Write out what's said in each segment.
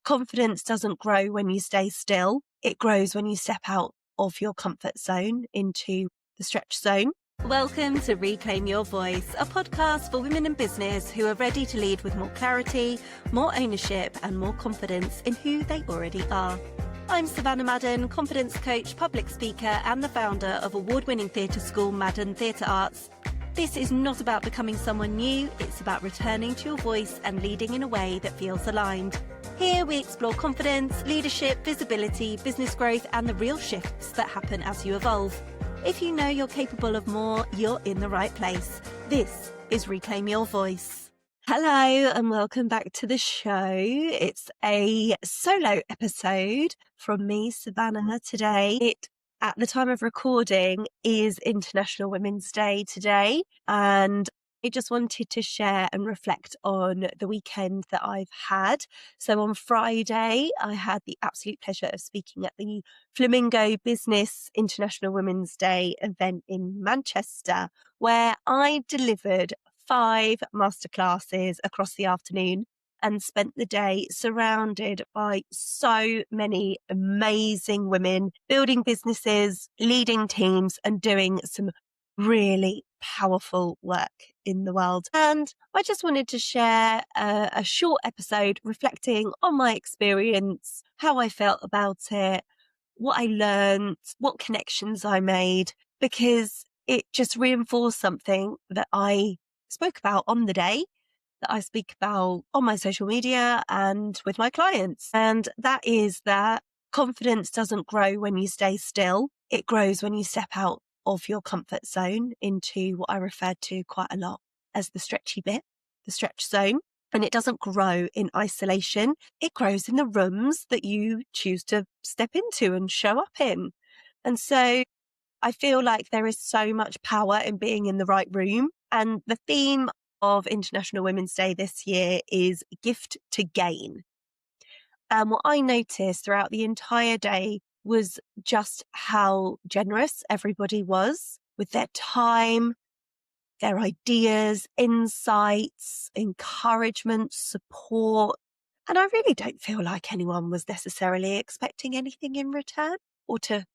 Confidence doesn't grow when you stay still. It grows when you step out of your comfort zone into the stretch zone. Welcome to Reclaim Your Voice, a podcast for women in business who are ready to lead with more clarity, more ownership, and more confidence in who they already are. I'm Savanna Madden, confidence coach, public speaker, and the founder of award-winning theatre school Madden Theatre Arts. This is not about becoming someone new, it's about returning to your voice and leading in a way that feels aligned. Here we explore confidence, leadership, visibility, business growth, and the real shifts that happen as you evolve. If you know you're capable of more, you're in the right place. This is Reclaim Your Voice. Hello and welcome back to the show. It's a solo episode from me, Savanna, today. It, at the time of recording, is International Women's Day today, and I just wanted to share and reflect on the weekend that I've had. So on Friday, I had the absolute pleasure of speaking at the Flamingo Business International Women's Day event in Manchester, where I delivered 5 masterclasses across the afternoon and spent the day surrounded by so many amazing women building businesses, leading teams, and doing some really powerful work in the world. And I just wanted to share a short episode reflecting on my experience, how I felt about it, what I learned, what connections I made, because it just reinforced something that I spoke about on the day, that I speak about on my social media and with my clients. And that is that confidence doesn't grow when you stay still. It grows when you step out of your comfort zone into what I refer to quite a lot as the stretchy bit, the stretch zone. And it doesn't grow in isolation. It grows in the rooms that you choose to step into and show up in. And so I feel like there is so much power in being in the right room. And the theme of International Women's Day this year is gift to gain. And what I noticed throughout the entire day was just how generous everybody was with their time, their ideas, insights, encouragement, support. And I really don't feel like anyone was necessarily expecting anything in return or to,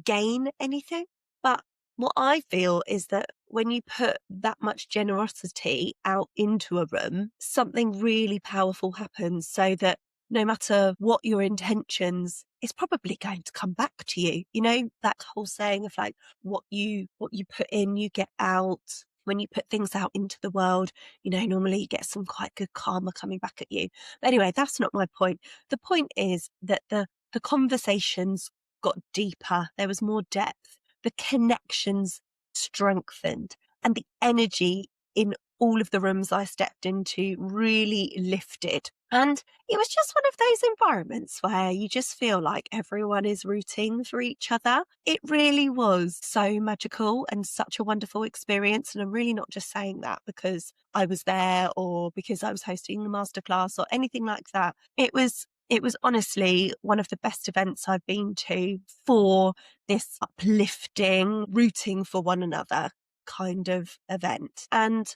gain anything. But what I feel is that when you put that much generosity out into a room, something really powerful happens, so that no matter what your intentions, it's probably going to come back to you. You know, that whole saying of like, what you put in, you get out. When you put things out into the world, normally you get some quite good karma coming back at you. But anyway, that's not my point. The point is that the conversations got deeper. There was more depth. The connections strengthened, and the energy in all of the rooms I stepped into really lifted. And it was just one of those environments where you just feel like everyone is rooting for each other. It really was so magical and such a wonderful experience. And I'm really not just saying that because I was there or because I was hosting the masterclass or anything like that. It was honestly one of the best events I've been to for this uplifting, rooting for one another kind of event. And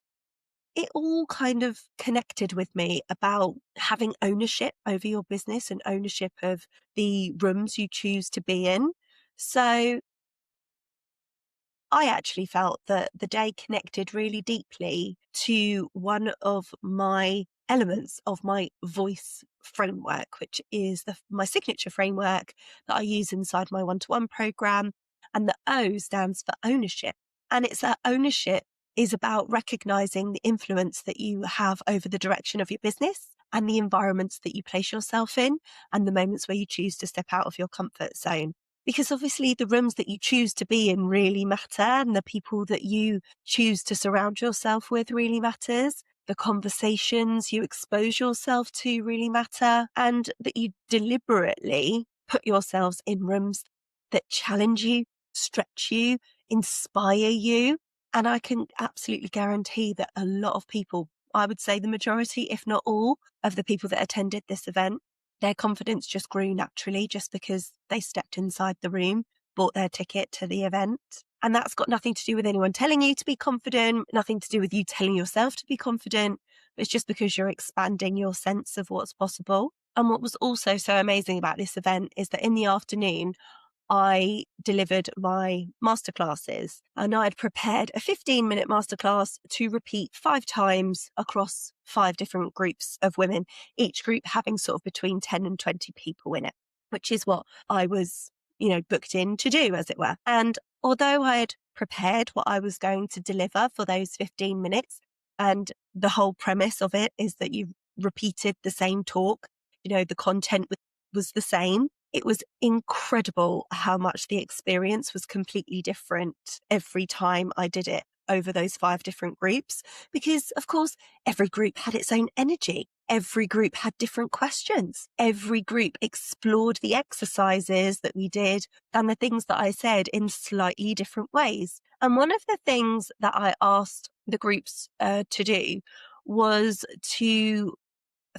it all kind of connected with me about having ownership over your business and ownership of the rooms you choose to be in. So I actually felt that the day connected really deeply to one of my elements of my voice framework, which is my signature framework that I use inside my one-to-one program. And the O stands for ownership. And it's that ownership is about recognizing the influence that you have over the direction of your business and the environments that you place yourself in and the moments where you choose to step out of your comfort zone. Because obviously the rooms that you choose to be in really matter, and the people that you choose to surround yourself with really matters. The conversations you expose yourself to really matter, and that you deliberately put yourselves in rooms that challenge you, stretch you, inspire you. And I can absolutely guarantee that a lot of people, I would say the majority, if not all, of the people that attended this event, their confidence just grew naturally just because they stepped inside the room, bought their ticket to the event. And that's got nothing to do with anyone telling you to be confident, nothing to do with you telling yourself to be confident. It's just because you're expanding your sense of what's possible. And what was also so amazing about this event is that in the afternoon, I delivered my masterclasses, and I'd prepared a 15-minute masterclass to repeat 5 times across 5 different groups of women, each group having sort of between 10 and 20 people in it, which is what I was, booked in to do, as it were. And although I had prepared what I was going to deliver for those 15 minutes, and the whole premise of it is that you repeated the same talk, the content was the same. It was incredible how much the experience was completely different every time I did it over those 5 different groups, because of course, every group had its own energy. Every group had different questions. Every group explored the exercises that we did and the things that I said in slightly different ways. And one of the things that I asked the groups to do was to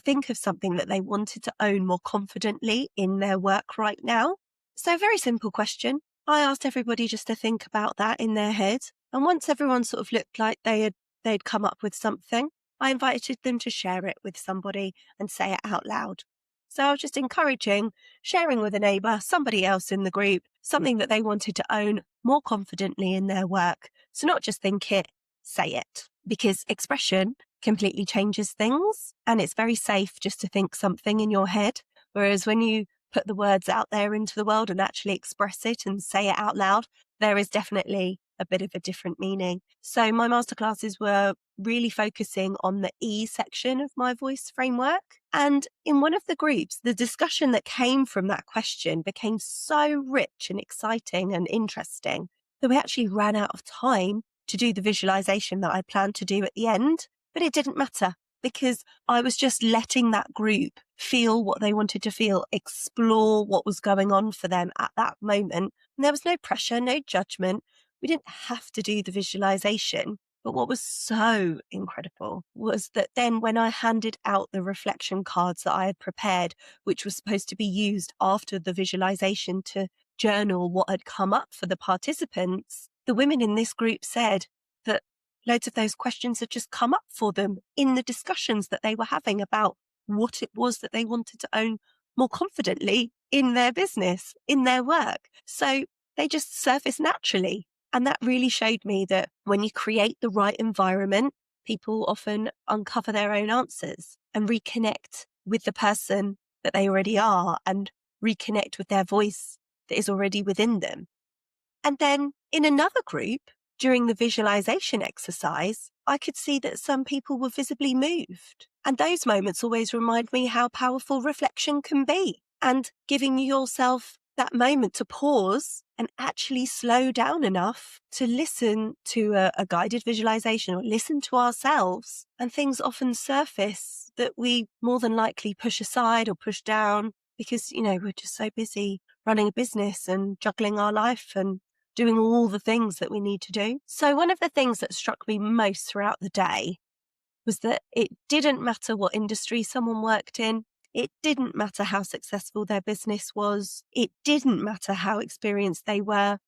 think of something that they wanted to own more confidently in their work right now. So, very simple question. I asked everybody just to think about that in their head. And once everyone sort of looked like they'd come up with something, I invited them to share it with somebody and say it out loud. So I was just encouraging sharing with a neighbour, somebody else in the group, something that they wanted to own more confidently in their work. So not just think it, say it, because expression completely changes things, and it's very safe just to think something in your head. Whereas when you put the words out there into the world and actually express it and say it out loud, there is definitely a bit of a different meaning. So my masterclasses were really focusing on the E section of my voice framework. And in one of the groups, the discussion that came from that question became so rich and exciting and interesting that we actually ran out of time to do the visualization that I planned to do at the end. But it didn't matter, because I was just letting that group feel what they wanted to feel, explore what was going on for them at that moment. And there was no pressure, no judgment. We didn't have to do the visualization. But what was so incredible was that then when I handed out the reflection cards that I had prepared, which was supposed to be used after the visualization to journal what had come up for the participants, the women in this group said that loads of those questions had just come up for them in the discussions that they were having about what it was that they wanted to own more confidently in their business, in their work. So they just surfaced naturally. And that really showed me that when you create the right environment, people often uncover their own answers and reconnect with the person that they already are and reconnect with their voice that is already within them. And then in another group, during the visualization exercise, I could see that some people were visibly moved. And those moments always remind me how powerful reflection can be, and giving yourself that moment to pause and actually slow down enough to listen to a guided visualization or listen to ourselves. And things often surface that we more than likely push aside or push down because, we're just so busy running a business and juggling our life and doing all the things that we need to do. So one of the things that struck me most throughout the day was that it didn't matter what industry someone worked in. It didn't matter how successful their business was. It didn't matter how experienced they were,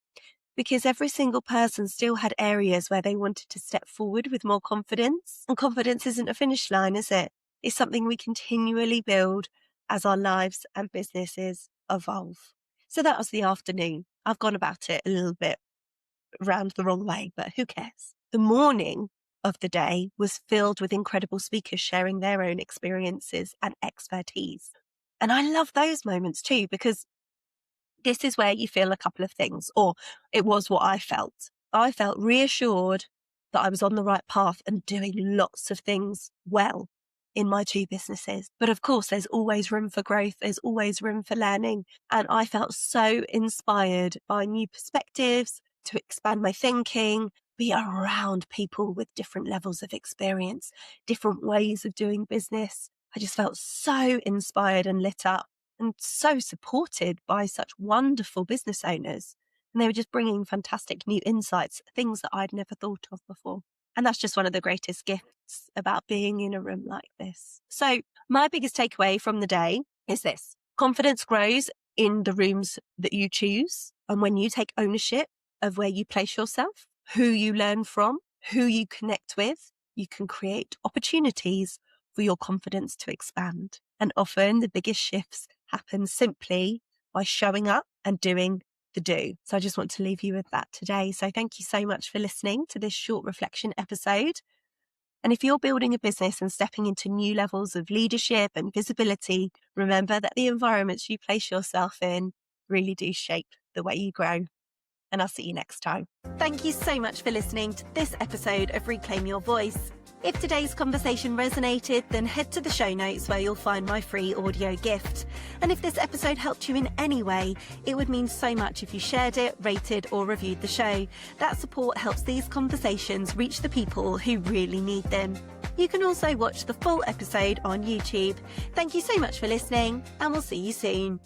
because every single person still had areas where they wanted to step forward with more confidence. And confidence isn't a finish line, is it? It's something we continually build as our lives and businesses evolve. So that was the afternoon. I've gone about it a little bit round the wrong way, but who cares? The morning of the day was filled with incredible speakers sharing their own experiences and expertise. And I love those moments too, because this is where you feel a couple of things, or it was what I felt. I felt reassured that I was on the right path and doing lots of things well in my 2 businesses. But of course, there's always room for growth. There's always room for learning. And I felt so inspired by new perspectives to expand my thinking, be around people with different levels of experience, different ways of doing business. I just felt so inspired and lit up and so supported by such wonderful business owners. And they were just bringing fantastic new insights, things that I'd never thought of before. And that's just one of the greatest gifts about being in a room like this. So my biggest takeaway from the day is this: confidence grows in the rooms that you choose. And when you take ownership of where you place yourself, who you learn from, who you connect with, you can create opportunities for your confidence to expand. And often the biggest shifts happen simply by showing up and doing the do. So I just want to leave you with that today. So thank you so much for listening to this short reflection episode. And if you're building a business and stepping into new levels of leadership and visibility, remember that the environments you place yourself in really do shape the way you grow. And I'll see you next time. Thank you so much for listening to this episode of Reclaim Your Voice. If today's conversation resonated, then head to the show notes where you'll find my free audio gift. And if this episode helped you in any way, it would mean so much if you shared it, rated or reviewed the show. That support helps these conversations reach the people who really need them. You can also watch the full episode on YouTube. Thank you so much for listening, and we'll see you soon.